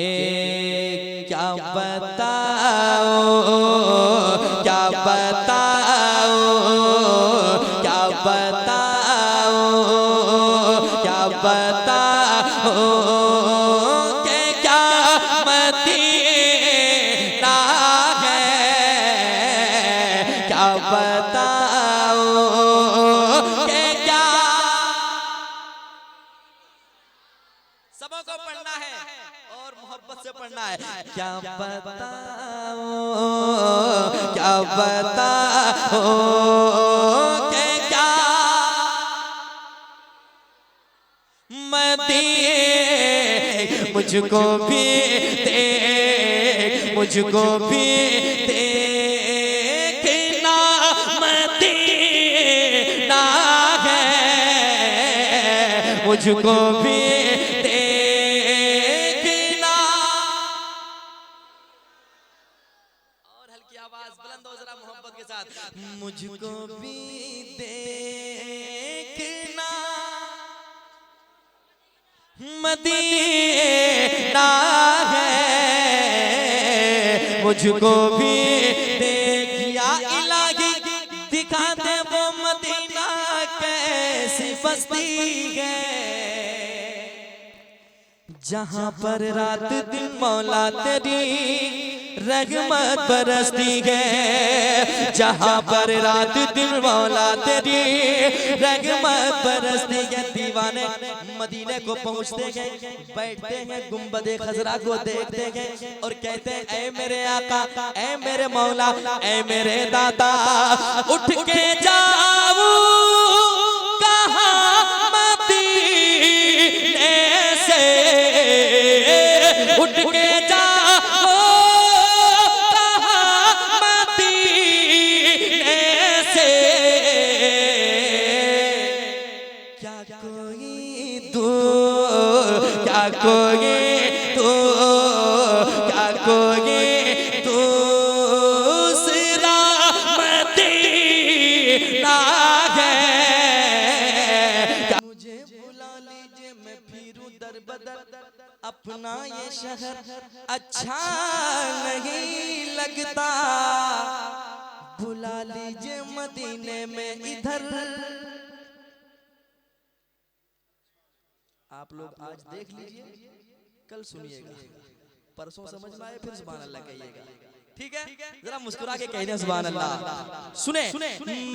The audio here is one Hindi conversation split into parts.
क्या बताओ, क्या बताओ, क्या बताओ, क्या बताओ के क्या मदीना है, क्या बताओ के क्या। सबको पढ़ना है और मोहब्बत से पढ़ना है। क्या बताओ, क्या बताओ के क्या मदीना, मुझको भी देख, मुझको भी देखना मदीना है, मुझको भी देखना। और हल्की आवाज बुलंद हो जरा मोहब्बत के साथ, मुझको भी देखना मदीना है, मुझको भी देखिया इलाही, दिखा दे वो मदीना कैसी बस्ती है, जहाँ पर रात दिन मौला तेरी रहमत बरसती है, जहाँ पर रात दिन मौला तेरी रहमत बरसती है। दीवाने मदीने को पहुँचते हैं, बैठते हैं, गुंबदे खजरा को देखते हैं और कहते हैं ऐ मेरे आका, ऐ मेरे मौला, ऐ मेरे दादा, उठ के जाऊं कहाँ मदीने से, उठ के जाओ कहाँ मदीने से, क्या कोई दूर, क्या कोई दूर, क्या कोई दूसरा मदीना है। मुझे बुला लीजिए मैं फिरूं दर बदर, अपना ये शहर अच्छा नहीं लगता, बुला लीजिए मदीने में इधर। आप लोग आज देख लीजिए, कल सुनिएगा, परसों समझ में आए फिर सुभान अल्लाह कहिएगा, ठीक है? जरा मुस्कुरा के कह दें सुभान अल्लाह। सुने,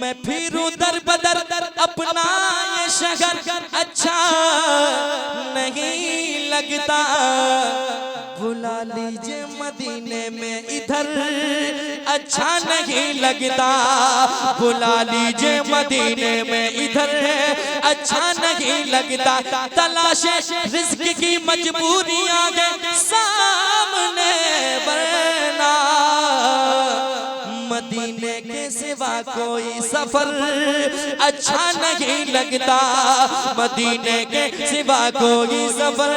मैं फिरूं दर बदर, अपना ये शहर अच्छा नहीं लगता, बुला लीजिए मदीने में इधर अच्छा नहीं लगता, बुला लीजिए मदीने में इधर अच्छा नहीं लगता। तलाशे रिज़्क की मजबूरियां है सामने, वरना मदीने के सिवा कोई सफर अच्छा नहीं लगता, मदीने के सिवा कोई सफर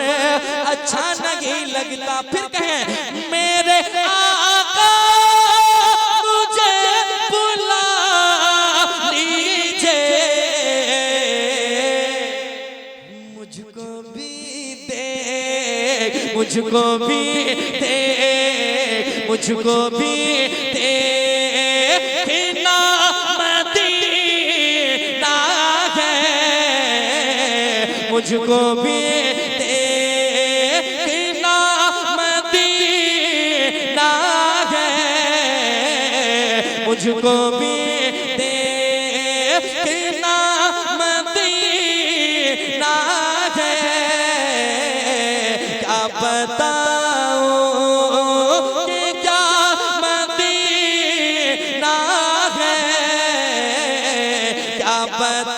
अच्छा नहीं लगता। फिर कहें मेरे आका मुझे बुला लीजिए, मुझको भी देख, मुझको भी देख, मुझको भी देखना मदीना है, मुझको भी देखना मदीना है, मुझको भी देखना मदीना है। क्या बताओ कि क्या मदीना है, क्या बताओ